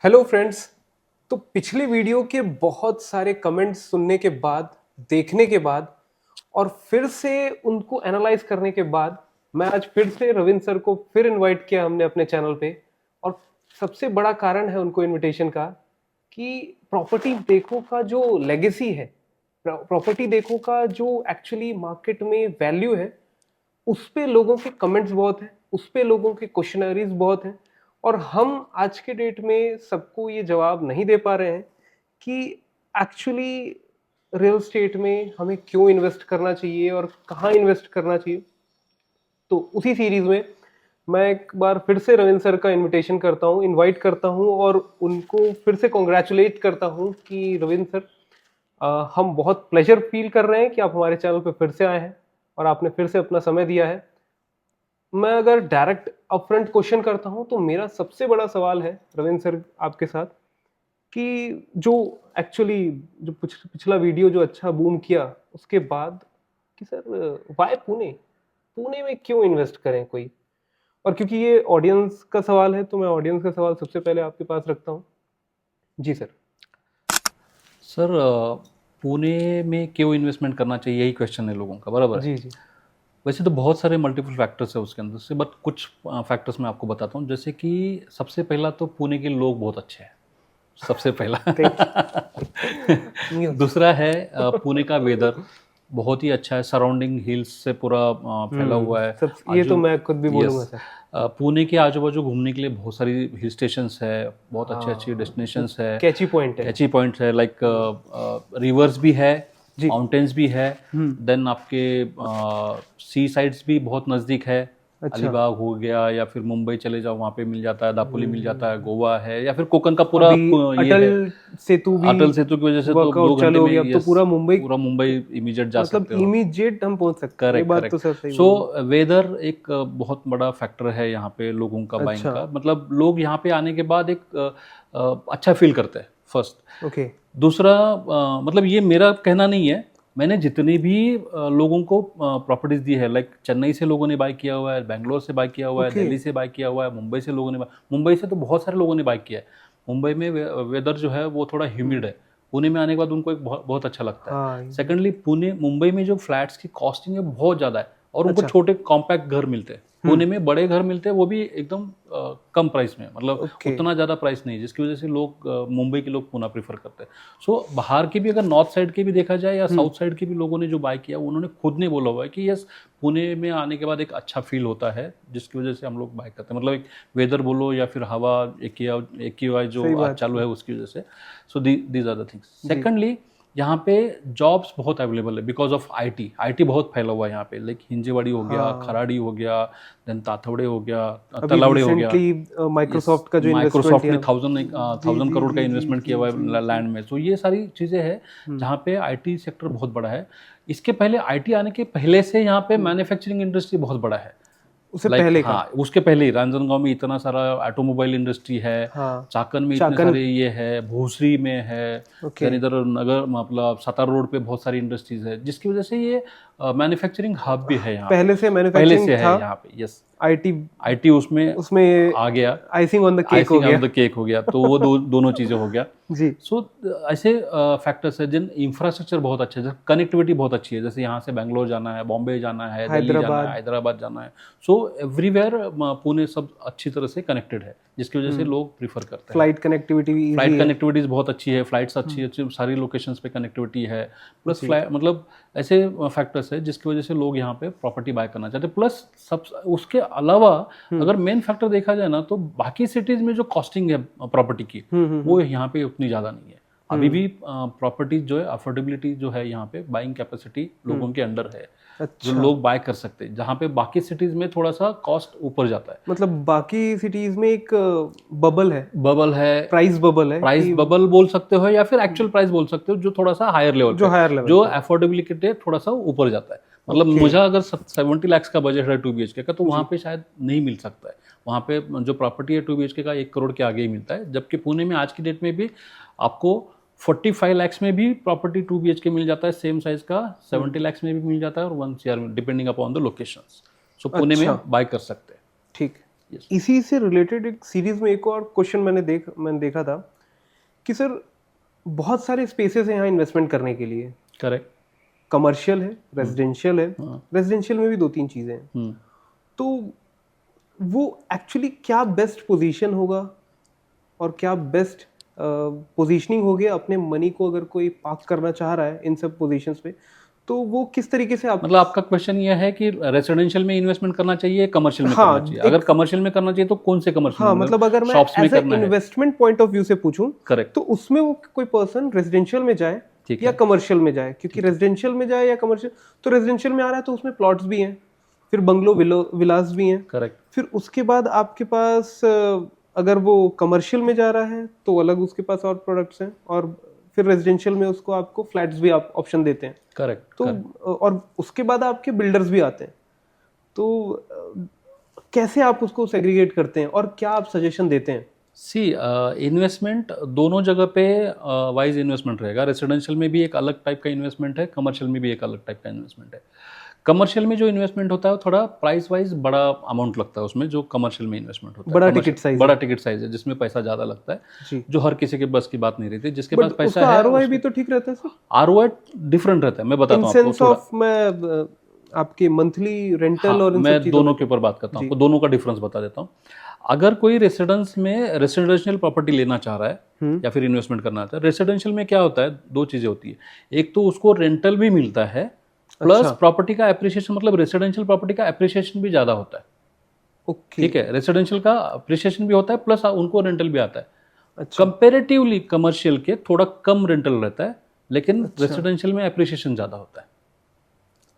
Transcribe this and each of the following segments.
Hello friends. तो पिछली video के बहुत सारे कमेंट्स सुनने के बाद, देखने के बाद और फिर से उनको एनालाइज करने के बाद मैं आज फिर से रविंद्र सर को फिर इनवाइट किया हमने अपने चैनल पे। और सबसे बड़ा कारण है उनको इनविटेशन का कि प्रॉपर्टी देखो का जो लेगेसी है, प्रॉपर्टी देखो का जो एक्चुअली मार्केट में वैल्यू है, उस पे लोगों के कमेंट्स बहुत हैं, उस पे लोगों के क्वेश्चनरीज बहुत हैं। और हम आज के डेट में सबको ये जवाब नहीं दे पा रहे हैं कि एक्चुअली रियल स्टेट में हमें क्यों इन्वेस्ट करना चाहिए और कहाँ इन्वेस्ट करना चाहिए। तो उसी सीरीज में मैं एक बार फिर से रविंद्र सर का इनविटेशन करता हूँ, इनवाइट करता हूँ और उनको फिर से कॉन्ग्रेचुलेट करता हूँ कि रविंद्र सर, हम बहुत प्लेजर फील कर रहे हैं कि आप हमारे चैनल पे फिर से आए हैं और आपने फिर से अपना समय दिया है। मैं अगर डायरेक्ट अपफ्रंट क्वेश्चन करता हूं तो मेरा सबसे बड़ा सवाल है रविंद्र सर आपके साथ कि जो एक्चुअली जो पिछला वीडियो जो अच्छा बूम किया उसके बाद कि सर वाई पुणे, पुणे में क्यों इन्वेस्ट करें कोई। और क्योंकि ये ऑडियंस का सवाल है तो मैं ऑडियंस का सवाल सबसे पहले आपके पास रखता हूँ। जी सर। सर पुणे में क्यों इन्वेस्टमेंट करना चाहिए, यही क्वेश्चन है लोगों का, बराबर है। जी जी। वैसे तो बहुत सारे मल्टीपल फैक्टर्स है उसके अंदर से, बट कुछ फैक्टर्स मैं आपको बताता हूँ। जैसे कि सबसे पहला तो पुणे के लोग बहुत अच्छे हैं, सबसे पहला। Thank you. दूसरा है पुणे का वेदर बहुत ही अच्छा है, सराउंडिंग हिल्स से पूरा फैला हुआ है। सब ये तो आजू मैं खुद भी बोलूंगा यस, सर। पुणे के आजू बाजू घूमने के लिए बहुत सारी हिल स्टेशंस है, बहुत अच्छी अच्छी हाँ, डेस्टिनेशंस है, कैची पॉइंट है। कैची पॉइंट्स है, लाइक रिवर्स भी है, जी। माउंटेन्स भी है। देन आपके सी साइड्स भी बहुत नज़दीक है। अच्छा। अलीबाग हो गया, या फिर मुंबई चले जाओ वहाँ पे मिल जाता है, दापोली मिल जाता है, गोवा है, या फिर कोकण का पूरा अभी ये अटल है। सेतु भी अटल सेतु की वजह से तो वर्कआउट 2 घंटे चालू हो में, गया, अब तो यस, पूरा मुंबई, पूरा मुंबई इमीडिएट जा मतलब सकते हो। इमीडिएट हम पहुंच सकते हैं। ये करेक्ट बात तो करेक्ट। सर सही सो बोली। वेदर एक बहुत बड़ा फैक्टर है यहाँ पे लोगों का बाइंग अच्छा। का। मतलब लोग यहाँ पे आने के बाद एक अच्छा फील करते हैं, फर्स्ट। ओके। दूसरा, मतलब ये मेरा कहना नहीं है, मैंने जितने भी लोगों को प्रॉपर्टीज दी है, लाइक चेन्नई से लोगों ने बाय किया हुआ है, बेंगलोर से बाय किया हुआ है, ओके। दिल्ली से बाय किया हुआ है, मुंबई से लोगों ने मुंबई से तो बहुत सारे लोगों ने बाय किया है। मुंबई में वेदर जो है वो थोड़ा ह्यूमिड है, पुणे में आने के बाद उनको एक बहुत बहुत अच्छा लगता है। हाँ। सेकेंडली, पुणे मुंबई में जो फ्लैट्स की कॉस्टिंग है बहुत ज़्यादा है, और उनको अच्छा। छोटे कॉम्पैक्ट घर मिलते हैं। पुणे में बड़े घर मिलते हैं, वो भी एकदम कम प्राइस में, मतलब ओके। उतना ज़्यादा प्राइस नहीं है, जिसकी वजह से लोग मुंबई के लोग पुणे प्रीफर करते हैं। सो बाहर के भी, अगर नॉर्थ साइड के भी देखा जाए या साउथ साइड के भी लोगों ने जो बाय किया, उन्होंने खुद ने बोला हुआ है कि यस, पुणे में आने के बाद एक अच्छा फील होता है, जिसकी वजह से हम लोग बाय करते हैं। मतलब एक वेदर बोलो या फिर हवा, AQI सही जो आज बात चालू है। है उसकी वजह से। So these are the things. Secondly, यहाँ पे जॉब्स बहुत अवेलेबल है बिकॉज ऑफ आईटी बहुत फैला हुआ है यहाँ पे। लाइक हिंजेवाड़ी हो गया, हाँ। खराड़ी हो गया, देन ताथवड़े हो गया, अभी तलावड़े हो गया। रिसेंटली माइक्रोसॉफ्ट का जो इन्वेस्टमेंट माइक्रोसॉफ्ट किया। ने जी थाउजेंड जी करोड़ का जी जी इन्वेस्टमेंट जी किया हुआ जी है जी। लैंड में। तो ये सारी चीज़ें हैं जहाँ पे आईटी सेक्टर बहुत बड़ा है। इसके पहले, आईटी आने के पहले से यहाँ पे मैन्युफैक्चरिंग इंडस्ट्री बहुत बड़ा है। उससे लाइक पहले का। हाँ, उसके पहले ही रांजनगांव में इतना सारा ऑटोमोबाइल इंडस्ट्री है, हाँ। चाकन में इतने चाकन। सारे ये है, भोसरी में है, ओके। देन इधर नगर, मतलब सतार रोड पे बहुत सारी इंडस्ट्रीज है, जिसकी वजह से ये मैन्युफैक्चरिंग हब भी है यहाँ पे, पहले से पहले मैन्युफैक्चरिंग से था। है यहाँ पे। यस, आईटी आईटी उसमें उसमें आ गया, आइसिंग ऑन द केक हो आइसिंग गया। ऑन द केक हो गया, तो वो दोनों चीज़ें हो गया। जी। सो ऐसे फैक्टर्स है जिन इंफ्रास्ट्रक्चर बहुत अच्छे है, कनेक्टिविटी बहुत अच्छी है। जैसे यहाँ से बैंगलोर जाना है, बॉम्बे जाना है, दिल्ली जाना है, हैदराबाद। हैदराबाद जाना है। सो एवरीवेयर पुणे सब अच्छी तरह से कनेक्टेड है, जिसकी वजह से लोग प्रीफर करते हैं। फ्लाइट कनेक्टिविटी भी इजी फ्लाइट है। कनेक्टिविटीज बहुत अच्छी है, फ्लाइट्स अच्छी अच्छी सारी लोकेशंस पे कनेक्टिविटी है। प्लस जी। फ्लाइट, मतलब ऐसे फैक्टर्स है जिसकी वजह से लोग यहाँ पे प्रॉपर्टी बाय करना चाहते हैं। प्लस सब उसके अलावा अगर मेन फैक्टर देखा जाए ना, तो बाकी सिटीज़ में जो कॉस्टिंग है प्रॉपर्टी की, वो यहाँ पे उतनी ज़्यादा नहीं है। अभी भी प्रॉपर्टी जो है, अफोर्डेबिलिटी जो है यहाँ पे, बाइंग कैपेसिटी लोगों के अंडर है, जो अच्छा। लोग बाय कर सकते हैं, जहाँ पे बाकी सिटीज़ में थोड़ा सा कॉस्ट ऊपर जाता है। मतलब बाकी सिटीज में एक बबल है, बबल है, प्राइस बबल है प्राइस कि बबल बोल सकते हो, या फिर एक्चुअल प्राइस बोल सकते हो, जो थोड़ा सा हायर लेवल जो पे, हायर लेवल जो पे। अफोर्डेबिलिटी थोड़ा सा ऊपर जाता है। मतलब ओके। मुझे अगर 70 लाख का बजट है 2 BHK का, तो वहाँ जी। पे शायद नहीं मिल सकता है। वहाँ पे जो प्रॉपर्टी है 2 BHK का 1 करोड़ के आगे ही मिलता है, जबकि पुणे में आज की डेट में भी आपको 45 लाख में भी प्रॉपर्टी 2 BHK मिल जाता है सेम साइज का, 70 लाख में भी मिल जाता है, और 1 CR में, डिपेंडिंग अपॉन द लोकेशंस। सो पुणे अच्छा। में बाय कर सकते हैं। ठीक। Yes. इसी से रिलेटेड एक सीरीज में एक और क्वेश्चन मैंने देखा था कि सर बहुत सारे स्पेसेस हैं यहाँ इन्वेस्टमेंट करने के लिए, करेक्ट। कमर्शियल है, रेजिडेंशियल है, हाँ। रेजिडेंशियल में भी 2-3 चीज़ें हैं, तो वो एक्चुअली क्या बेस्ट पोजीशन होगा और क्या बेस्ट पोजीशनिंग होगी अपने मनी को अगर कोई पार्क करना चाह रहा है इन सब पोजीशंस पे, तो वो किस तरीके से आप मतलब आपका क्वेश्चन ये है कि रेसिडेंशियल में इन्वेस्टमेंट करना चाहिए, कमर्शियल में हाँ, करना चाहिए? अगर कमर्शियल में करना चाहिए तो कौन से कमर्शियल हाँ में? मतलब अगर मैं शॉप्स में एज ए करना है? इन्वेस्टमेंट पॉइंट ऑफ व्यू से पूछूं करेक्ट। तो उसमें वो कोई पर्सन रेजिडेंशियल में जाए ठीक या है। कमर्शियल में जाए, क्योंकि रेजिडेंशियल में जाए या कमर्शियल, तो रेजिडेंशियल में आ रहा है तो उसमें प्लॉट्स भी हैं, फिर बंगलो विलास भी हैं, करेक्ट। फिर उसके बाद आपके पास अगर वो कमर्शियल में जा रहा है तो अलग उसके पास और प्रोडक्ट्स हैं, और फिर रेजिडेंशियल में उसको आपको फ्लैट्स भी आप ऑप्शन देते हैं। करेक्ट। तो और उसके बाद आपके बिल्डर्स भी आते हैं, तो कैसे आप उसको सेग्रीगेट करते हैं और क्या आप सजेशन देते हैं? सी इन्वेस्टमेंट दोनों जगह पे वाइज इन्वेस्टमेंट रहेगा। रेसिडेंशियल में भी एक अलग टाइप का इन्वेस्टमेंट है, कमर्शियल में भी एक अलग टाइप का इन्वेस्टमेंट है। कमर्शियल में जो इन्वेस्टमेंट होता है वो थोड़ा प्राइस वाइज बड़ा अमाउंट लगता है उसमें, जो कमर्शियल में इन्वेस्टमेंट होता है। बड़ा Commercial- ticket size बड़ा है। टिकट साइज है जिसमें पैसा ज़्यादा लगता है, जी, जो हर किसी के बस की बात नहीं रहती। जिसके पास बट पैसा उसका है आरओआई भी तो ठीक रहता है सर, आरओआई डिफरेंट रहता है। मैं बताता इन हूँ आपको सेंस थोड़ा। ऑफ मैं आपके मंथली रेंटल हाँ, और इन सब मैं चीजों दोनों में। के ऊपर बात करता हूँ, जी। आपको दोनों का डिफरेंस बता देता हूँ। अगर कोई रेसिडेंस में रेसिडेंशियल प्रॉपर्टी लेना चाह रहा है या फिर इन्वेस्टमेंट करना चाहता है, रेसिडेंशियल में क्या होता है, दो चीज़ें होती है। एक तो उसको रेंटल भी मिलता है, प्लस अच्छा। प्रॉपर्टी का एप्रिसिएशन, मतलब रेसिडेंशियल प्रॉपर्टी का एप्रिसिएशन भी ज़्यादा होता है। ओके, ठीक है, रेसिडेंशियल का अप्रिसिएशन भी होता है, प्लस उनको रेंटल भी आता है। अच्छा कंपेरेटिवली कमर्शियल के थोड़ा कम रेंटल रहता है, लेकिन अच्छा। रेसिडेंशियल में एप्रिसिएशन ज़्यादा होता है।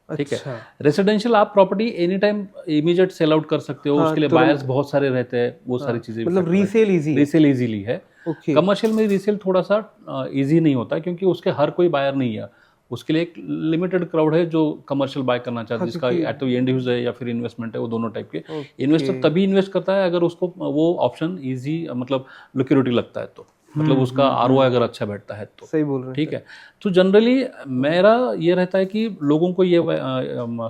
ठीक है। अच्छा, रेसिडेंशियल आप property any time immediate sell out कर सकते हो, हाँ, उसके लिए तुरंत। बायर्स बहुत सारे रहते हैं, वो सारी चीजें मतलब रीसेल इजी है। रीसेल इजीली है। ओके, कमर्शियल में रीसेल थोड़ा सा इजी नहीं होता, क्योंकि उसके हर कोई बायर नहीं है। उसके लिए एक लिमिटेड क्राउड है जो कमर्शियल बाय करना चाहता है, हाँ, जिसका क्योंकि या तो एंड यूज है या फिर इन्वेस्टमेंट है, वो दोनों टाइप के। ओके। इन्वेस्टर तभी इन्वेस्ट करता है अगर उसको वो ऑप्शन इजी, मतलब लिक्विडिटी लगता है, तो मतलब उसका आरओआई अगर अच्छा बैठता है तो। सही बोल रहे हैं ठीक है। तो जनरली मेरा ये रहता है कि लोगों को ये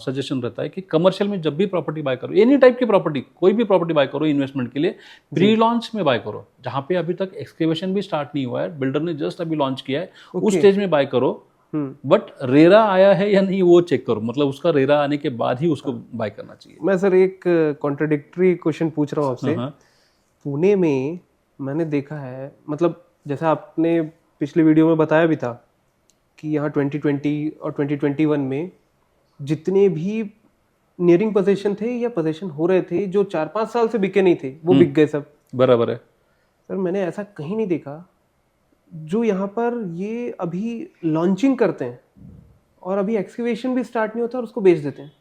सजेशन रहता है कि कमर्शियल में जब भी प्रॉपर्टी बाय करो, एनी टाइप की प्रॉपर्टी, कोई भी प्रॉपर्टी बाय करो इन्वेस्टमेंट के लिए, प्री लॉन्च में बाय करो, जहाँ पे अभी तक एक्सकेवेशन भी स्टार्ट नहीं हुआ है, बिल्डर ने जस्ट अभी लॉन्च किया है, उस स्टेज में बाय करो। बट रेरा आया है या नहीं वो चेक करो, मतलब उसका रेरा आने के बाद ही उसको बाय करना चाहिए। मैं सर एक कॉन्ट्रडिक्टरी क्वेश्चन पूछ रहा हूँ आपसे। हाँ। पुणे में मैंने देखा है, मतलब जैसा आपने पिछले वीडियो में बताया भी था कि यहाँ 2020 और 2021 में जितने भी नियरिंग पोजीशन थे या पोजीशन हो रहे थे जो 4-5 साल से बिके नहीं थे, वो बिक गए सब। बराबर है। सर मैंने ऐसा कहीं नहीं देखा जो यहाँ पर ये अभी लॉन्चिंग करते हैं और अभी एक्सकेवेशन भी स्टार्ट नहीं होता और उसको बेच देते हैं।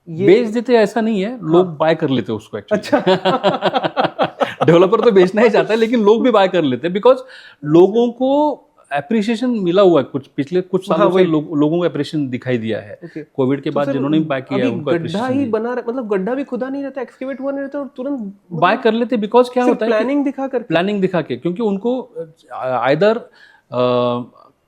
बेच देते ऐसा नहीं है, लोग बाय कर लेते हैं उसको एक्चुअली। अच्छा। डेवलपर तो बेचना ही चाहता है, लेकिन लोग भी बाय कर लेते हैं, बिकॉज लोगों को एप्रिसिएशन मिला हुआ है। कुछ पिछले कुछ सालों से लोगों को एप्रिसिएशन दिखाई दिया है। कोविड के बाद जिन्होंने बाय किया है उनको गड्ढा ही बना रहा, मतलब गड्ढा भी खुदा नहीं रहता, एक्सकेवेट हुआ नहीं रहता और तुरंत बाय कर लेते, बिकॉज क्या होता है, प्लानिंग दिखा के, क्योंकि उनको आइदर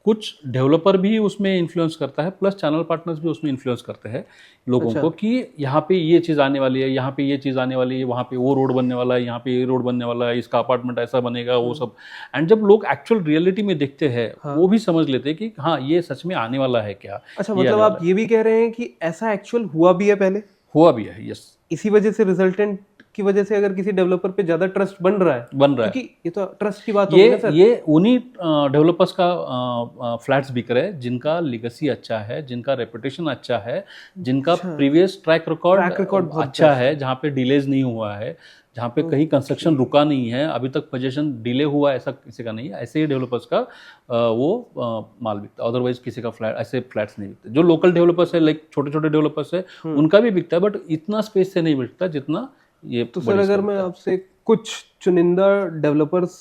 कुछ डेवलपर भी उसमें इन्फ्लुएंस करता है, प्लस चैनल पार्टनर्स भी उसमें इन्फ्लुएंस करते हैं लोगों को कि यहाँ पे ये चीज़ आने वाली है, यहाँ पे ये चीज़ आने वाली है, वहाँ पे वो रोड बनने वाला है, यहाँ पे ये रोड बनने वाला है, इसका अपार्टमेंट ऐसा बनेगा, वो सब। एंड जब लोग एक्चुअल रियलिटी में देखते हैं, वो भी समझ लेते हैं कि हाँ ये सच में आने वाला है क्या। अच्छा, मतलब आप ये भी कह रहे हैं कि ऐसा एक्चुअल हुआ भी है, पहले हुआ भी है। यस, इसी वजह से रिजल्टेंट की वजह से अगर किसी डेवलपर पे ज्यादा ट्रस्ट बन रहा है, क्योंकि ये तो ट्रस्ट की बात होगी ना सर। ये उन्हीं डेवलपर्स का फ्लैट्स बिक रहे हैं जिनका लिगेसी अच्छा है, जिनका रेपुटेशन अच्छा है, जिनका प्रीवियस ट्रैक रिकॉर्ड अच्छा है, जहाँ पे डिलेज नहीं हुआ है, जहाँ पे कहीं कंस्ट्रक्शन रुका नहीं है, अभी तक पोजीशन डिले हुआ, ऐसा किसी का नहीं है। ऐसे ही डेवलपर्स का वो माल बिकता है, अदरवाइज किसी का फ्लैट ऐसे फ्लैट्स नहीं बिकते। जो लोकल डेवलपर्स है, लाइक छोटे छोटे डेवलपर्स है, उनका भी बिकता है, बट इतना स्पेस से नहीं बिकता जितना ये। तो सर अगर मैं आपसे कुछ चुनिंदा डेवलपर्स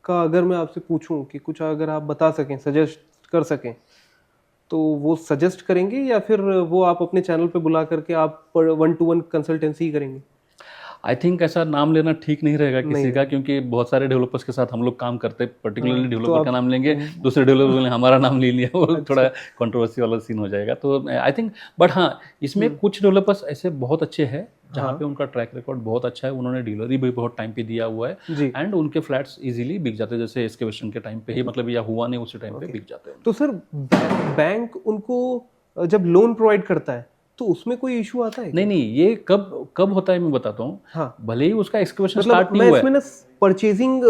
का अगर मैं आपसे पूछूं कि कुछ अगर आप बता सकें, सजेस्ट कर सकें, तो वो सजेस्ट करेंगे या फिर वो आप अपने चैनल पे बुला करके आप 1-to-1 कंसल्टेंसी करेंगे? आई थिंक ऐसा नाम लेना ठीक नहीं रहेगा किसी का, क्योंकि बहुत सारे डेवलपर्स के साथ हम लोग काम करते हैं, पर्टिकुलरली डेवलपर का नाम लेंगे, दूसरे डेवलपर ने हमारा नाम ले लिया, वो थोड़ा कंट्रोवर्सी वाला सीन हो जाएगा। तो आई थिंक, बट हाँ, इसमें कुछ डेवलपर्स ऐसे बहुत अच्छे हैं जहाँ पे उनका ट्रैक रिकॉर्ड बहुत अच्छा है, उन्होंने डिलीवरी भी बहुत टाइम पे दिया हुआ है एंड उनके फ्लैट्स इजीली बिक जाते हैं, जैसे एक्सकेवेशन के टाइम पे ही, मतलब या हुआ नहीं उसी टाइम पे बिक जाते हैं। तो सर बैंक उनको जब लोन प्रोवाइड करता है तो उसमें कोई इशू आता है? नहीं, ये कब होता है मैं बताता हूँ। हाँ, भले ही उसका एक्सकेवेशन मतलब स्टार्ट नहीं मैं हुआ है, इसमें ना परचेजिंग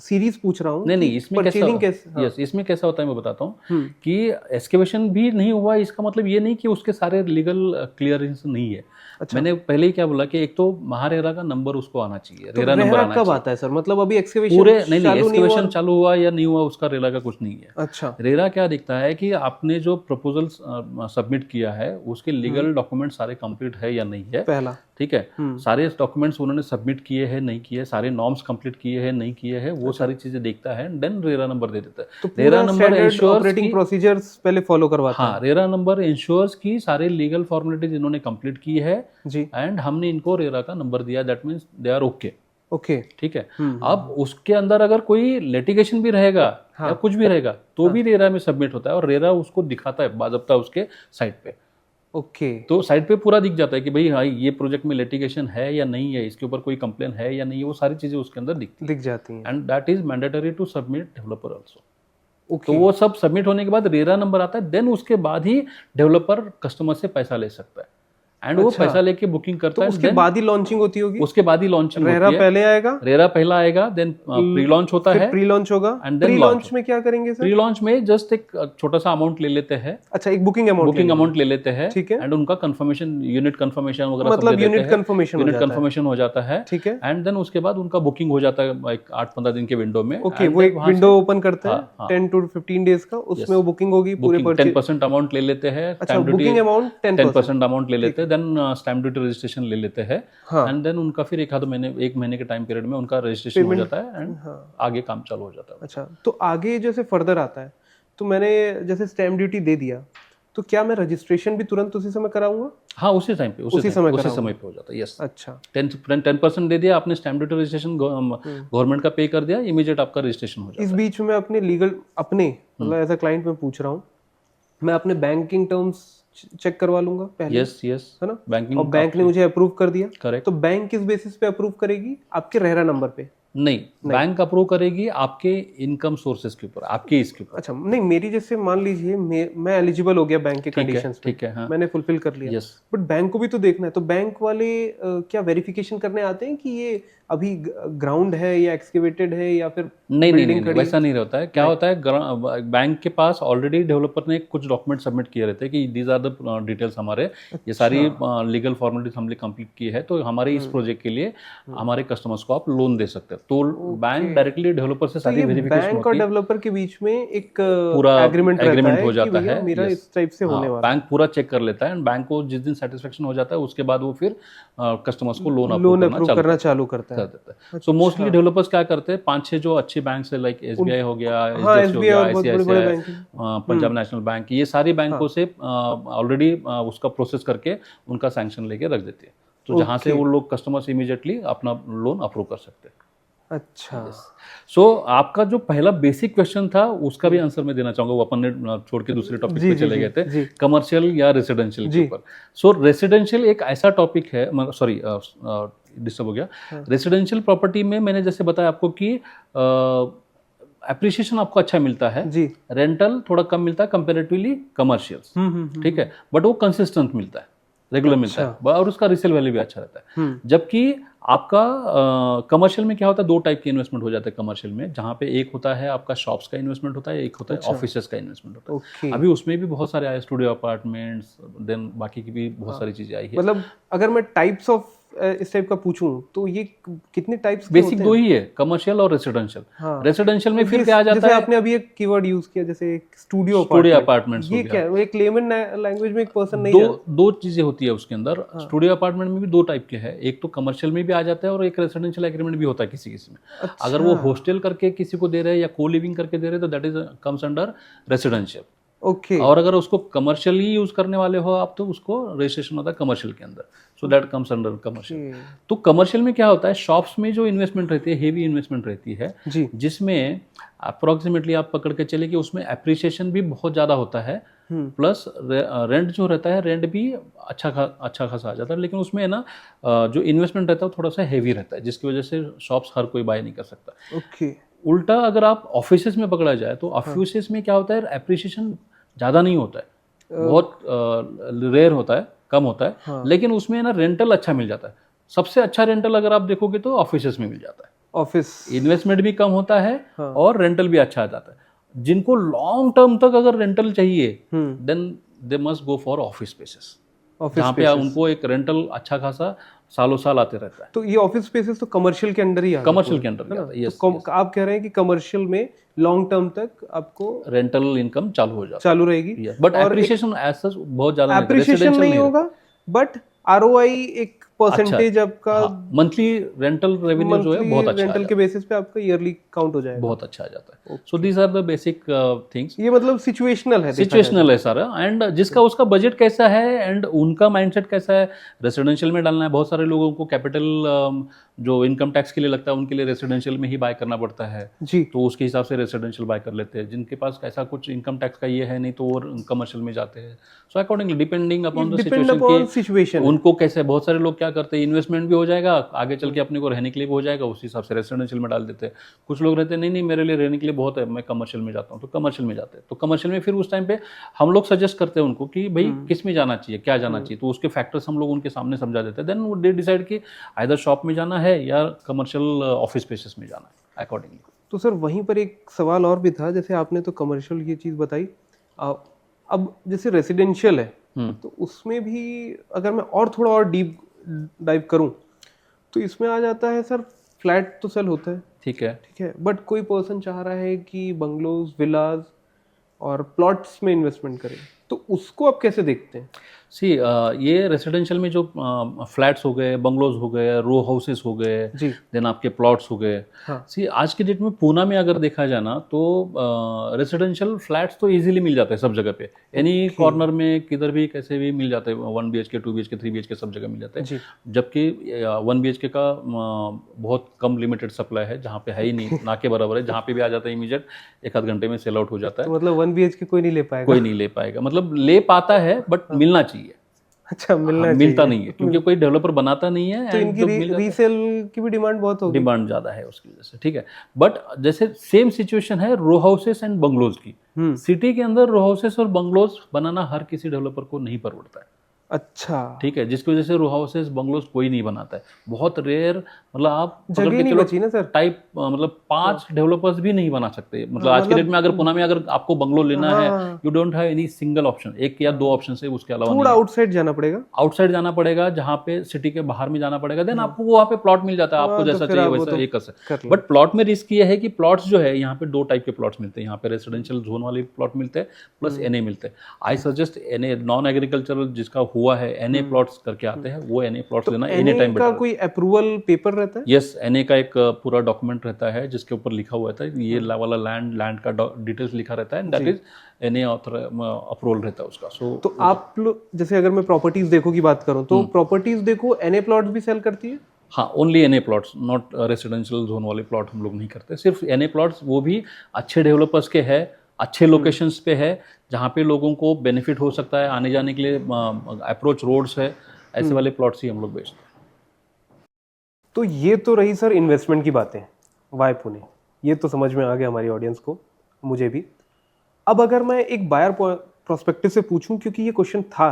सीरीज पूछ रहा हूँ। नहीं, इसमें कैसा यस, इसमें कैसा होता है मैं बताता हूँ कि एक्सकेवेशन भी नहीं हुआ, इसका मतलब ये नहीं कि उसके सारे लीगल क्लियरेंस नहीं है। अच्छा। मैंने पहले ही क्या बोला कि एक तो महारेरा का नंबर उसको आना चाहिए, तो रेरा नंबर आना कब चाहिए। आता है सर? मतलब अभी एक्सकेवेशन पूरे नहीं, एक्सकेवेशन चालू हुआ या नहीं हुआ उसका रेरा का कुछ नहीं है। अच्छा। रेरा क्या दिखता है कि आपने जो प्रपोजल सबमिट किया है उसके लीगल डॉक्यूमेंट सारे कंप्लीट है या नहीं है, पहला, ठीक है, सारे डॉक्यूमेंट्स उन्होंने सबमिट किए हैं नहीं किए, सारे नॉर्म्स कंप्लीट किए हैं नहीं किए हैं, वो सारी चीजें देखता है, देन रेरा नंबर दे देता है। तो RERA number ensures operating procedures पहले फॉलो करवाता है। हाँ, रेरा नंबर इंश्योर्स की सारे लीगल फॉर्मेलिटीज इन्होंने कंप्लीट की है जी, एंड हमने इनको रेरा का नंबर दिया, that means they are okay. Okay, ठीक है। अब उसके अंदर अगर कोई लिटिगेशन भी रहेगा या कुछ भी रहेगा तो भी रेरा में सबमिट होता है और रेरा उसको दिखाता है बाज़ाब्ता उसके साइट पे। ओके, तो साइट पे पूरा दिख जाता है कि भाई हाँ, ये प्रोजेक्ट में लिटिगेशन है या नहीं है, इसके ऊपर कोई कंप्लेन है या नहीं है, वो सारी चीजें उसके अंदर दिख जाती हैं। And that is mandatory to submit developer also. Okay, तो वो सब सबमिट होने के बाद रेरा नंबर आता है, देन उसके बाद ही डेवलपर कस्टमर से पैसा ले सकता है एंड वो पैसा लेके बुकिंग करता है। उसके बाद ही लॉन्चिंग होती होगी? उसके बाद ही लॉन्चिंग रेरा पहले आएगा, रेरा पहला आएगा, देन प्री लॉन्च होता है, प्री लॉन्च होगा एंड प्री लॉन्च में क्या करेंगे सर? प्री लॉन्च में जस्ट एक छोटा सा अमाउंट ले लेते हैं। अच्छा, एक बुकिंग अमाउंट ले लेते हैं, ठीक है, एंड उनका कंफर्मेशन, यूनिट कंफर्मेशन वगैरह मतलब यूनिट कंफर्मेशन हो जाता है, ठीक है, एंड देन उसके बाद उनका बुकिंग हो जाता है एक 8-15 दिन के विंडो में। ओके, वो एक विंडो ओपन करते हैं 10 to 15 डेज का, उसमें वो बुकिंग होगी पूरे 10% अमाउंट ले लेते हैं। अच्छा, बुकिंग अमाउंट 10% अमाउंट ले लेते हैं, देन स्टैम्प ड्यूटी रजिस्ट्रेशन ले लेते हैं एंड देन उनका फिर एक महीने के टाइम पीरियड में उनका रजिस्ट्रेशन हो जाता है एंड आगे काम चालू हो जाता है। अच्छा, तो आगे जैसे फर्दर आता है, तो मैंने जैसे स्टैम्प ड्यूटी दे दिया, तो क्या मैं रजिस्ट्रेशन भी तुरंत उसी समय कराऊंगा? हाँ, उसी टाइम पे, उसी समय पे हो जाता है। यस, अच्छा, 10% दे दिया आपने, स्टैम्प ड्यूटी रजिस्ट्रेशन गवर्नमेंट का पे कर दिया, इमीडिएट आपका रजिस्ट्रेशन हो जाता है। इस बीच में अपने मतलब एज अ क्लाइंट मैं पूछ रहा हूँ, मैं अपने बैंकिंग टर्म्स चेक करवा लूंगा पहले? यस, है ना, बैंकिंग, और बैंक ने मुझे अप्रूव कर दिया, करेक्ट, तो बैंक किस बेसिस पे अप्रूव करेगी? आपके रेरा नंबर पे? नहीं, बैंक अप्रूव करेगी आपके इनकम सोर्सेज के ऊपर, आपके इसके ऊपर। अच्छा, नहीं, मेरी जैसे मान लीजिए मैं एलिजिबल हो गया बैंक के कंडीशंस पे, ठीक है, हाँ, मैंने फुलफिल कर लिया, यस, बट बैंक को भी तो देखना है, तो बैंक वाले क्या वेरिफिकेशन करने आते हैं कि ये अभी ग्राउंड है या एक्सकेवेटेड है या फिर नहीं, वैसा नहीं रहता है। क्या होता है, बैंक के पास ऑलरेडी डेवलपर ने कुछ डॉक्यूमेंट सबमिट किए रहते हैं कि दीज आर द डिटेल्स, हमारे ये सारी लीगल फॉर्मेलिटीज हमने कंप्लीट की है, तो हमारे इस प्रोजेक्ट के लिए हमारे कस्टमर्स को आप लोन दे सकते हैं। तो बैंक डायरेक्टली डेवलपर से सारी वेरिफिकेशन बैंक और डेवलपर के बीच में एक पूरा एग्रीमेंट हो जाता है, मेरा इस टाइप से होने वाला। बैंक पूरा चेक कर लेता है एंड बैंक को जिस दिन सेटिस्फेक्शन हो जाता है उसके बाद वो फिर कस्टमर्स को लोन अप्रूव करना चालू करता है। सो मोस्टली डेवलपर्स क्या करते हैं, 5-6 जो अच्छे बैंक है, लाइक SBI हो गया, HDFC हो गया, ICICI, पंजाब नेशनल बैंक, ये सारी बैंकों से ऑलरेडी उसका प्रोसेस करके उनका सैंक्शन लेके रख देती है, तो जहां से वो लोग कस्टमर्स इमीडिएटली अपना लोन अप्रूव कर सकते हैं। अच्छा, सो आपका जो पहला बेसिक क्वेश्चन था उसका भी आंसर मैं देना चाहूंगा, वो अपन ने छोड़ के दूसरे टॉपिक पे चले गए थे, कमर्शियल या रेसिडेंशियल के ऊपर। सो रेसिडेंशियल एक ऐसा टॉपिक है, सॉरी डिस्टर्ब हो गया, रेसिडेंशियल प्रॉपर्टी में मैंने जैसे बताया आपको कि एप्रिसिएशन आपको अच्छा मिलता है जी, रेंटल थोड़ा कम मिलता है कंपेरेटिवली कमर्शियल्स, ठीक है, बट वो कंसिस्टेंट मिलता है, रेगुलर मिलता है और उसका रीसेल वैल्यू भी अच्छा रहता है। जबकि आपका कमर्शियल में क्या होता है, 2 टाइप के इन्वेस्टमेंट हो जाते हैं कमर्शियल में, जहाँ पे एक होता है आपका शॉप्स का इन्वेस्टमेंट होता है, एक होता है ऑफिसेस का इन्वेस्टमेंट होता है। अभी उसमें भी बहुत सारे आए, स्टूडियो अपार्टमेंट्स, देन बाकी की भी बहुत सारी चीजें आई है। मतलब अगर मैं टाइप्स ऑफ इस टाइप का पूछूं तो ये कितने टाइप्स के बेसिक 2 ही है, कमर्शियल और रेसिडेंशियल। रेसिडेंशियल में फिर क्या आ जाता है, है, आपने अभी एक कीवर्ड यूज किया जैसे स्टूडियो अपार्टमेंट्स, ये क्या है, एक लेमन लैंग्वेज में एक पर्सन नहीं, दो चीजें होती है उसके अंदर। स्टूडियो अपार्टमेंट में भी 2 टाइप के हैं, एक तो कमर्शियल में भी आ जाता है और एक रेसिडेंशियल एग्रीमेंट भी होता है किसी किसी में। अगर वो हॉस्टल करके किसी को दे रहे हैं या को लिविंग करके दे रहे हैं तो that is comes under residential. Okay और अगर उसको कमर्शियली यूज करने वाले हो आप तो उसको रजिस्ट्रेशन होता है कमर्शियल के अंदर, so that comes under commercial. तो कमर्शियल में क्या होता है, शॉप्स में जो इन्वेस्टमेंट रहती है हेवी इन्वेस्टमेंट रहती है, जी जिसमें अप्रोक्सीमेटली आप पकड़ के चले कि उसमें एप्रिसिएशन भी बहुत ज़्यादा होता है, प्लस रेंट जो रहता है रेंट भी अच्छा खासा आ जाता है, लेकिन उसमें है ना जो इन्वेस्टमेंट रहता है वो थोड़ा सा हैवी रहता है, जिसकी वजह से शॉप्स हर कोई बाय नहीं कर सकता। ओके उल्टा अगर आप ऑफिसेज में पकड़ा जाए तो ऑफिसेज में क्या होता है, एप्रिसिएशन ज़्यादा नहीं होता है, बहुत रेयर होता है, कम होता है, लेकिन उसमें ना रेंटल अच्छा मिल जाता है। सबसे अच्छा रेंटल अगर आप देखोगे तो ऑफिसेज में मिल जाता है, ऑफिस इन्वेस्टमेंट भी कम होता है और रेंटल भी अच्छा आ जाता है। जिनको लॉन्ग टर्म तक अगर रेंटल चाहिए then they must go for office spaces, जहाँ पे उनको एक रेंटल अच्छा खासा सालों साल आते रहता है। तो ये ऑफिस स्पेसेस तो कमर्शियल के अंडर ही आता है, कमर्शियल के अंदर आता है, yes, तो आप कह रहे हैं कि कमर्शियल में लॉन्ग टर्म तक आपको रेंटल इनकम चालू हो जाता चालू रहेगी, है, बट एप्रिसिएशन एज सच बहुत ज्यादा नहीं, एप्रिसिएशन नहीं होगा, बट आरओआई एक परसेंटेज आपका मंथली रेंटल रेवेन्यू जो है बहुत अच्छा रेंटल के बेसिस पे आपका ईयरली काउंट हो जाएगा, बहुत अच्छा आ जाता है। So these are the basic things. ये मतलब सिचुएशनल है सारा, एंड जिसका उसका बजट कैसा है एंड उनका माइंडसेट कैसा है, रेसिडेंशियल में डालना है। बहुत सारे लोगों को कैपिटल जो इनकम टैक्स के लिए लगता है उनके लिए रेसिडेंशियल में ही बाय करना पड़ता है जी, तो उसके हिसाब से रेसिडेंशियल बाय कर लेते हैं। जिनके पास ऐसा कुछ इनकम टैक्स का ये है नहीं तो वो कमर्शियल में जाते हैं। So accordingly depending upon the situation उनको कैसे, बहुत सारे लोग क्या करते हैं, इन्वेस्टमेंट भी हो जाएगा, आगे चल के अपने को रहने के लिए भी हो जाएगा, उस हिसाब से रेसिडेंशियल में डाल देते हैं। कुछ लोग रहते हैं नहीं मेरे लिए रहने के लिए बहुत है, मैं कमर्शियल में जाता हूँ, तो कमर्शियल में जाते हैं। तो कमर्शियल में फिर उस टाइम पे हम लोग सजेस्ट करते हैं उनको कि भाई किस में जाना चाहिए, क्या जाना चाहिए, तो उसके फैक्टर्स हम लोग उनके सामने समझा देते हैं। देन दे डिसाइड कि आइदर शॉप में जाना है या कमर्शियल ऑफिस स्पेसेस में जाना है अकॉर्डिंगली। तो सर वहीं पर एक सवाल और भी था, जैसे आपने तो कमर्शियल ये चीज़ बताई, अब जैसे रेसिडेंशियल है तो उसमें भी अगर मैं और थोड़ा और डीप डाइव करूं तो इसमें आ जाता है सर, फ्लैट तो सेल होता है, ठीक है, बट कोई पर्सन चाह रहा है कि बंगलोज, विलाज और प्लॉट्स में इन्वेस्टमेंट करें, तो उसको आप कैसे देखते हैं? सी ये रेसिडेंशियल में जो फ्लैट्स हो गए, बंगलोज हो गए, रो हाउसेस हो गए, देन आपके प्लॉट्स हो गए। सी आज के डेट में पूना में अगर देखा जाए ना तो रेसिडेंशियल फ्लैट्स तो इजीली मिल जाते हैं सब जगह पे, एनी कॉर्नर में किधर भी कैसे भी मिल जाते हैं। 1 BHK 2 BHK 3 BHK सब जगह मिल जाते हैं, जबकि 1 BHK का बहुत कम लिमिटेड सप्लाई है, जहाँ पे है ही नहीं, ना के बराबर है, जहाँ पे भी आ जाता है इमीडिएट 1 आध घंटे में सेल आउट हो जाता है। तो मतलब 1 BHK कोई नहीं ले पाएगा? कोई नहीं ले पाएगा, मतलब ले पाता है बट मिलना चाहिए। अच्छा, मिलता नहीं है क्योंकि कोई डेवलपर बनाता नहीं है, तो इनकी रीसेल की भी डिमांड बहुत होगी, डिमांड ज्यादा है उसकी वजह से, ठीक है। बट जैसे सेम सिचुएशन है रो हाउसेस एंड बंगलोज की। सिटी के अंदर रो हाउसेस और बंगलोज बनाना हर किसी डेवलपर को नहीं परवड़ता है, अच्छा, ठीक है, जिसकी वजह से रो हाउसेस बंगलोज कोई नहीं बनाता है, बहुत रेयर, मतलब आप जगह नहीं बची ना सर, टाइप मतलब 5 डेवलपर्स भी नहीं बना सकते। मतलब आज के डेट में अगर पुणे में अगर आपको बंगलो लेना है, you don't have any single option, 1 या 2 ऑप्शन है, उसके अलावा थोड़ा आउटसाइड जाना पड़ेगा, जाना पड़ेगा, जहाँ पे सिटी के बाहर में जाना पड़ेगा, देन आपको वहाँ पे प्लॉट मिल जाता है, आपको जैसा चाहिए वैसा ये कर सकते। बट प्लॉट में रिस्क ये है कि प्लॉट्स जो है यहाँ पे 2 टाइप के प्लॉट्स मिलते हैं, यहाँ पे रेसिडेंशियल जोन वाले प्लॉट मिलते हैं प्लस NA मिलते हैं। I suggest NA, non agricultural जिसका हुआ है, NA प्लॉट्स करके आते हैं, वो NA प्लॉट्स लेना एनी टाइम बेटर। कोई अप्रूवल पेपर रहता है? यस, NA का एक पूरा डॉक्यूमेंट रहता है जिसके ऊपर लिखा हुआ था ये वाला लैंड का डिटेल्स लिखा रहता है, दैट इज NA अप्रूवल रहता है उसका। सो तो आप लोग जैसे अगर मैं प्रॉपर्टीज देखो की बात करूं तो प्रॉपर्टीज देखो NA प्लॉट्स भी सेल करती है? हाँ, only NA plots, not residential zone वाले प्लॉट हम लोग नहीं करते, सिर्फ NA प्लॉट्स, वो भी अच्छे डेवलपर्स के है, अच्छे लोकेशंस पे है, जहाँ पे लोगों को बेनिफिट हो सकता है, आने जाने के लिए अप्रोच रोड्स है, ऐसे वाले प्लॉट्स ही हम लोग बेचते हैं। तो ये तो रही सर इन्वेस्टमेंट की बातें, वाई पुणे, ये तो समझ में आ गया हमारी ऑडियंस को, मुझे भी। अब अगर मैं एक बायर प्रोस्पेक्टिव से पूछूं, क्योंकि ये क्वेश्चन था,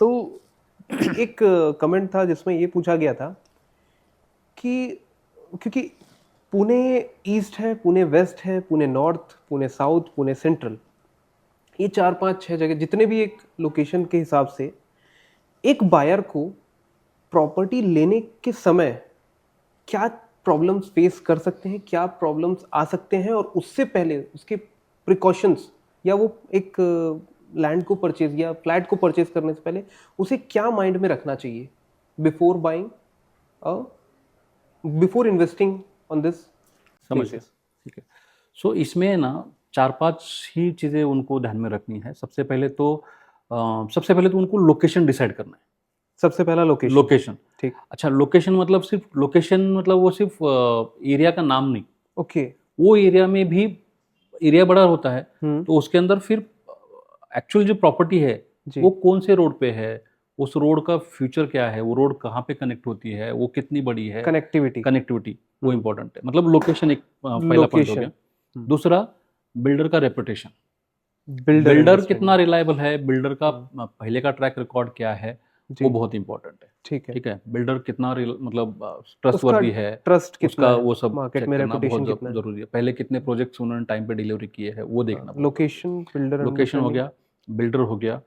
तो एक कमेंट था जिसमें ये पूछा गया था कि क्योंकि पुणे ईस्ट है, पुणे वेस्ट है, Pune north, Pune south, Pune central, ये 4, 5, 6 जगह जितने भी एक लोकेशन के हिसाब से एक बायर को प्रॉपर्टी लेने के समय क्या प्रॉब्लम्स फेस कर सकते हैं, क्या प्रॉब्लम्स आ सकते हैं, और उससे पहले उसके प्रिकॉशंस, या वो एक लैंड को परचेज या फ्लैट को परचेज करने से पहले उसे क्या माइंड में रखना चाहिए before buying, before investing on this? समझ, ठीक है। सो इसमें ना 4-5 ही चीज़ें उनको ध्यान में रखनी है। सबसे पहले तो उनको लोकेशन डिसाइड करना है। सबसे पहला लोकेशन। लोकेशन, ठीक। अच्छा लोकेशन मतलब वो सिर्फ एरिया का नाम नहीं, ओके। वो एरिया में भी एरिया बड़ा होता है, तो उसके अंदर फिर एक्चुअल जो प्रॉपर्टी है जी। वो कौन से रोड पे है, उस रोड का फ्यूचर क्या है, वो रोड कहाँ पे कनेक्ट होती है, वो कितनी बड़ी है, कनेक्टिविटी वो इम्पोर्टेंट है। मतलब लोकेशन एक पहला पॉइंट हो गया। दूसरा, बिल्डर का रेपुटेशन, बिल्डर कितना रिलायबल है, बिल्डर का पहले का ट्रैक रिकॉर्ड क्या है, वो बहुत इंपॉर्टेंट है। ठीक है, बिल्डर कितना मतलब ट्रस्टवर्दी है, ट्रस्ट उसका वो सब मार्केट चेक में करना रेपुटेशन बहुत कितना है। जरूरी है। पहले कितने प्रोजेक्ट्स उन्होंने टाइम पे डिलीवरी किए हैं वो देखना। लोकेशन, बिल्डर, लोकेशन हो गया, बिल्डर हो गया।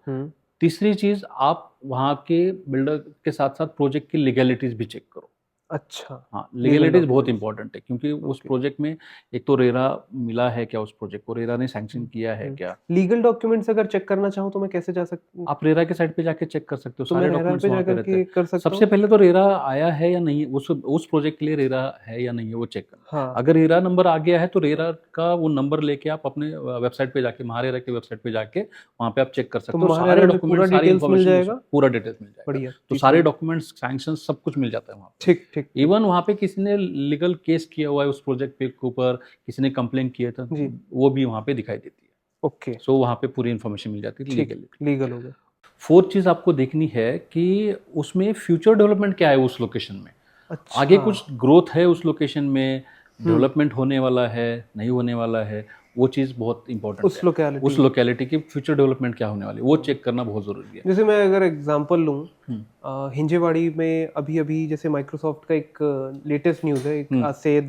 तीसरी चीज, आप वहाँ के बिल्डर के साथ साथ प्रोजेक्ट की लीगैलिटीज भी चेक करो। अच्छा। हाँ, लीगैलिटीज बहुत इंपॉर्टेंट है, क्योंकि उस प्रोजेक्ट में एक तो रेरा मिला है क्या, उस प्रोजेक्ट को रेरा ने सैंक्शन किया है क्या। लीगल डॉक्यूमेंट्स अगर चेक करना चाहूँ तो मैं कैसे जा सकता हूँ? आप रेरा के साइट पे जाके चेक कर सकते हो, तो सारे मैं डॉक्यूमेंट्स पे वहाँ पे जाकर रहते के हैं। कर सकता सबसे हूँ? पहले तो रेरा आया है या नहीं, उस प्रोजेक्ट के लिए रेरा है या नहीं है वो चेक करना। हाँ। अगर रेरा नंबर आ गया है तो रेरा का वो नंबर लेके आप अपने वेबसाइट पे जाके, महारेरा की वेबसाइट पे जाके वहाँ पे आप चेक कर सकते हो। सारे डॉक्यूमेंट, सारी इन्फॉर्मेशन, पूरा डिटेल्स मिल जाएगा। बढ़िया। तो सारे डॉक्यूमेंट्स, सैंक्शन, सब कुछ मिल जाता है वहाँ पे। ठीक। इवन वहाँ पे किसी ने लीगल केस किया हुआ है उस प्रोजेक्ट पे के ऊपर, किसी ने कंप्लेंट किया था, वो भी वहाँ पे दिखाई देती है। ओके। सो वहाँ पे पूरी इन्फॉर्मेशन मिल जाती है लीगल हो गया। फोर्थ चीज आपको देखनी है कि उसमें फ्यूचर डेवलपमेंट क्या है उस लोकेशन में। अच्छा। आगे कुछ ग्रोथ है उस लोकेशन में, डेवलपमेंट होने वाला है, नहीं होने वाला है, वो चीज़ बहुत इंपॉर्टेंट है। उस लोकेलिटी की फ्यूचर डेवलपमेंट क्या होने वाली है वो चेक करना बहुत ज़रूरी है। जैसे मैं अगर एग्जांपल लूँ, हिंजेवाड़ी में अभी जैसे माइक्रोसॉफ्ट का एक लेटेस्ट न्यूज़ है, एक आज से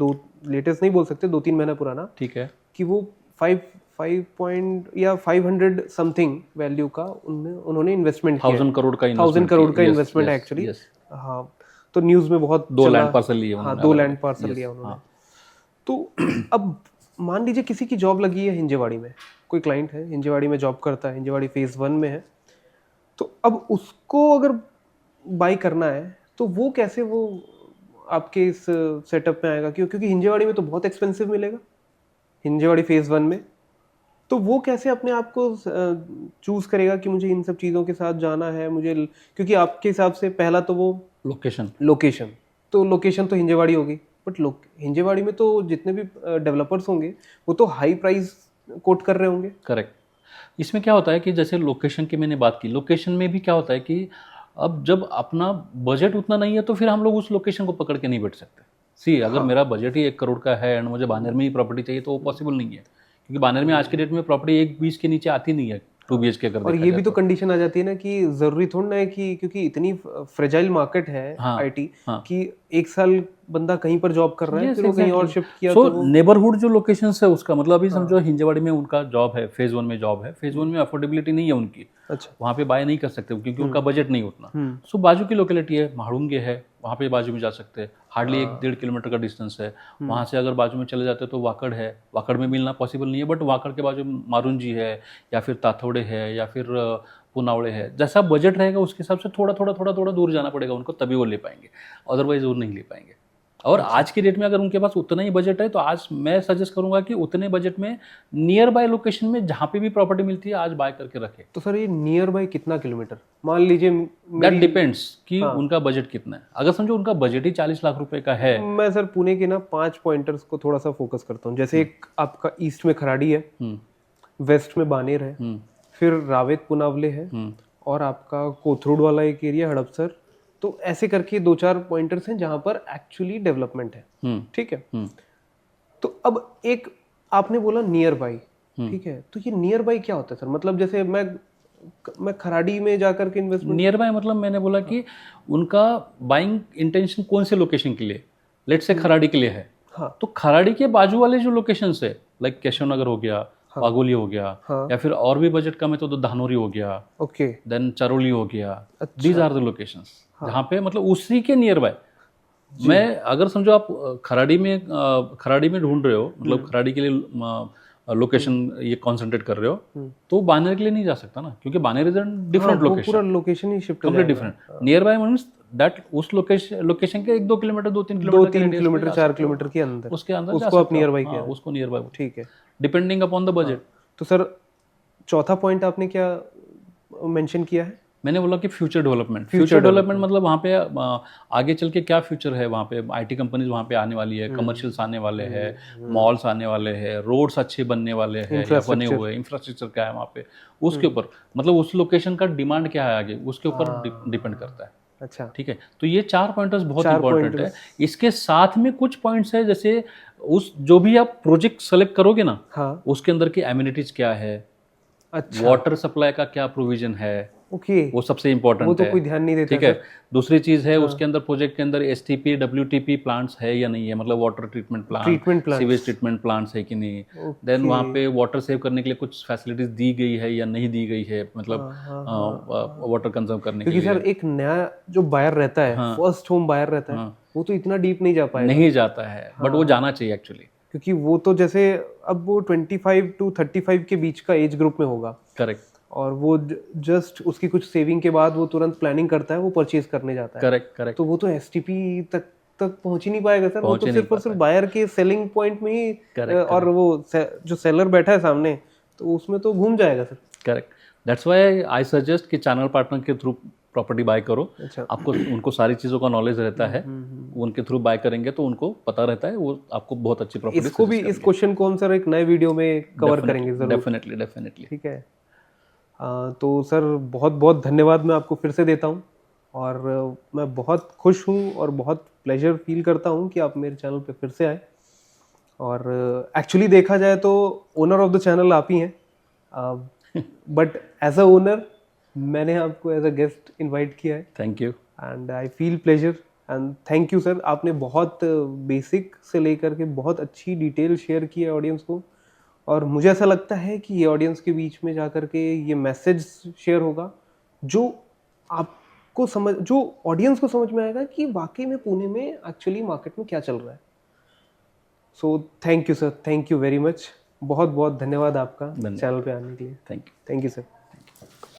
लेटेस्ट नहीं बोल सकते, 2-3 महीना पुराना, ठीक है, कि वो 500 समथिंग वैल्यू का उन्होंने इन्वेस्टमेंट किया। 1000 करोड़ का 1000 करोड़ का इन्वेस्टमेंट है एक्चुअली। हाँ, तो न्यूज़ में बहुत 2 लैंड पार्सल लिए उन्होंने। हाँ, 2 लैंड पार्सल लिया उन्होंने। तो अब मान लीजिए किसी की जॉब लगी है हिंजेवाड़ी में, कोई क्लाइंट है हिंजेवाड़ी में जॉब करता है, हिंजेवाड़ी फेज 1 में है, तो अब उसको अगर बाई करना है तो वो कैसे वो आपके इस सेटअप में आएगा? क्योंकि हिंजेवाड़ी में तो बहुत एक्सपेंसिव मिलेगा हिंजेवाड़ी फेज 1 में, तो वो कैसे अपने आप को चूज करेगा कि मुझे इन सब चीज़ों के साथ जाना है मुझे? क्योंकि आपके हिसाब से पहला तो वो लोकेशन तो हिंजेवाड़ी होगी, बट हिंजेवाड़ी में तो जितने भी डेवलपर्स होंगे वो तो हाई प्राइस कोट कर रहे होंगे। करेक्ट। इसमें क्या होता है कि जैसे लोकेशन की मैंने बात की, लोकेशन में भी क्या होता है कि अब जब अपना बजट उतना नहीं है तो फिर हम लोग उस लोकेशन को पकड़ के नहीं बैठ सकते। अगर मेरा बजट ही 1 करोड़ का है एंड मुझे बानेर में ही प्रॉपर्टी चाहिए तो वो पॉसिबल नहीं है, क्योंकि बानेर में आज के डेट में प्रॉपर्टी 1.20 के नीचे आती नहीं है 2 BHK अगर। और ये भी तो कंडीशन आ जाती है ना कि जरूरी थोड़ा ना है कि क्योंकि इतनी फ्रेजाइल मार्केट है आईटी कि 1 साल बंदा कहीं पर जॉब कर रहा है, फिर वो कहीं और शिफ्ट किया। तो नेबरहुड जो लोकेशन है उसका मतलब, अभी समझो हिंजेवाड़ी में उनका जॉब है, फेज 1 में जॉब है, फेज 1 में अफोर्डेबिलिटी नहीं है उनकी। अच्छा। वहाँ पे बाय नहीं कर सकते क्योंकि उनका बजट नहीं उतना। सो बाजू की लोकेलिटी है, महाड़ूंगे है, वहाँ पे बाजू में जा सकते हैं, हार्डली 1-1.5 किलोमीटर का डिस्टेंस है। वहाँ से अगर बाजू में चले जाते हैं तो वाकड़ है, वाकड़ में मिलना पॉसिबल नहीं है, बट वाकड़ के बाजू मारुंजी है या फिर ताथोड़े है या फिर पुनावड़े है। जैसा बजट रहेगा उसके हिसाब से थोड़ा दूर जाना पड़ेगा उनको, तभी वो ले पाएंगे, अदरवाइज वो नहीं ले पाएंगे। और आज की डेट में अगर उनके पास उतना ही बजट है तो आज मैं सजेस्ट करूंगा कि उतने बजट में नियर बाय लोकेशन में जहां पे भी प्रॉपर्टी मिलती है आज बाय करके रखे। तो सर ये नियर बाय कितना किलोमीटर मान लीजिए? दैट डिपेंड्स कि उनका बजट कितना है। अगर समझो उनका बजट ही 40 लाख रुपए का है। मैं सर पुणे के ना 5 पॉइंटर्स को थोड़ा सा फोकस करता हूँ। जैसे एक आपका ईस्ट में खराड़ी है, वेस्ट में बानेर है, फिर रावेत पुनावले है, और आपका कोथरूड वाला एक एरिया हड़पसर। तो ऐसे करके 2-4 पॉइंटर्स हैं जहां पर एक्चुअली डेवलपमेंट है। ठीक है। तो अब एक आपने बोला नियर बाई, ठीक है, तो ये नियर बाई क्या होता है सर? मतलब जैसे मैं खराड़ी में जाकर के इन्वेस्टमेंट, नियर बाय मतलब मैंने बोला कि उनका बाइंग इंटेंशन कौन से लोकेशन के लिए, लेट्स से खराड़ी के लिए है, तो खराड़ी के बाजू वाले जो लोकेशंस है, लाइक केशव नगर हो गया, वागोली हो गया, या फिर और भी बजट कम है तो धानोरी हो गया, देन चरोली हो गया। दीज आर द लोकेशंस जहाँ पे मतलब उसी के नियर बाय। मैं अगर समझो आप खराड़ी में ढूंढ रहे हो, मतलब खराड़ी के लिए लोकेशन ये कंसंट्रेट कर रहे हो तो बाइनरी के लिए नहीं जा सकता ना, क्योंकि बाइनरी इज डिफरेंट वो लोकेशन, पूरा लोकेशन ही शिफ्ट हो कंप्लीट जाएगा। Different. Near by means that उस लोकेशन के 1-2 किलोमीटर 2-3 किलोमीटर 2-3 किलोमीटर 4 किलोमीटर के अंदर उसके अंदर जा उसको आप सकते हो। नियर बाई हाँ, कह रहे उसको नियर बाय, हैं। ठीक है। Depending upon the budget. तो सर चौथा पॉइंट आपने क्या मेंशन किया है? मैंने बोला कि फ्यूचर डेवलपमेंट मतलब वहाँ पे आगे चल के क्या फ्यूचर है, वहाँ पे आईटी कंपनीज वहाँ पे आने वाली है, कमर्शियल्स आने वाले हैं, मॉल्स आने वाले हैं, रोड्स अच्छे बनने वाले हैं या बने हुए, इंफ्रास्ट्रक्चर क्या है वहाँ पे, उसके ऊपर मतलब उस लोकेशन का डिमांड क्या है आगे, उसके ऊपर डिपेंड करता है। अच्छा, ठीक है, तो ये 4 पॉइंटर्स बहुत इंपॉर्टेंट है। इसके साथ में कुछ पॉइंट्स है, जैसे उस जो भी आप प्रोजेक्ट सेलेक्ट करोगे ना, हाँ, उसके अंदर की एमिनिटीज क्या है, अच्छा, वाटर सप्लाई का क्या प्रोविजन है, ओके, वो सबसे इम्पोर्टेंट वो तो है। कोई ध्यान नहीं देता ठीक है, सर। दूसरी चीज है उसके अंदर प्रोजेक्ट के अंदर एसटीपी डब्ल्यूटीपी प्लांट्स है या नहीं है, मतलब water treatment plant, sewage treatment plants है कि नहीं। देन वहाँ पे वाटर सेव करने के लिए कुछ फैसिलिटीज दी गई है या नहीं दी गई है, मतलब वाटर कंजर्व करने के लिए। क्योंकि सर एक नया जो बायर रहता है, फर्स्ट होम बायर रहता है, वो तो इतना डीप नहीं जा पाएगा। नहीं जाता है, बट वो जाना चाहिए एक्चुअली, क्योंकि वो तो जैसे अब वो 25 to 35 के बीच का एज ग्रुप में होगा। करेक्ट, और वो जस्ट उसकी कुछ सेविंग के बाद वो तुरंत प्लानिंग करता है, वो परचेज करने जाता है। करेक्ट। तो वो तो एसटीपी तक पहुंच ही नहीं पाएगा सर। वो तो सिर्फ और सिर्फ बायर के सेलिंग पॉइंट में ही और वो जो सेलर बैठा है सामने, तो उसमें तो घूम जाएगा sir. Correct, that's why I suggest कि चैनल पार्टनर के थ्रू प्रॉपर्टी बाय करो। अच्छा, आपको उनको सारी चीज़ों का नॉलेज रहता है, उनके थ्रू बाय करेंगे तो उनको पता रहता है, वो आपको बहुत अच्छी प्रॉपर्टी। इसको भी, इस क्वेश्चन को हम सर एक नए वीडियो में कवर करेंगे जरूर। डेफिनेटली। ठीक है। तो सर बहुत बहुत धन्यवाद मैं आपको फिर से देता हूँ, और मैं बहुत खुश हूँ और बहुत प्लेजर फील करता हूँ कि आप मेरे चैनल पे फिर से आए। और एक्चुअली देखा जाए तो ओनर ऑफ द चैनल आप ही हैं, बट एज अ ओनर मैंने आपको एज अ गेस्ट इनवाइट किया है। Thank you, and I feel pleasure and thank you sir. आपने बहुत बेसिक से लेकर के बहुत अच्छी डिटेल शेयर की है ऑडियंस को, और मुझे ऐसा लगता है कि ये ऑडियंस के बीच में जाकर के ये मैसेज शेयर होगा जो आपको समझ, जो ऑडियंस को समझ में आएगा कि वाकई में पुणे में एक्चुअली मार्केट में क्या चल रहा है। So thank you sir, thank you very much. बहुत बहुत धन्यवाद आपका चैनल पे आने के लिए। Thank you. Thank you sir.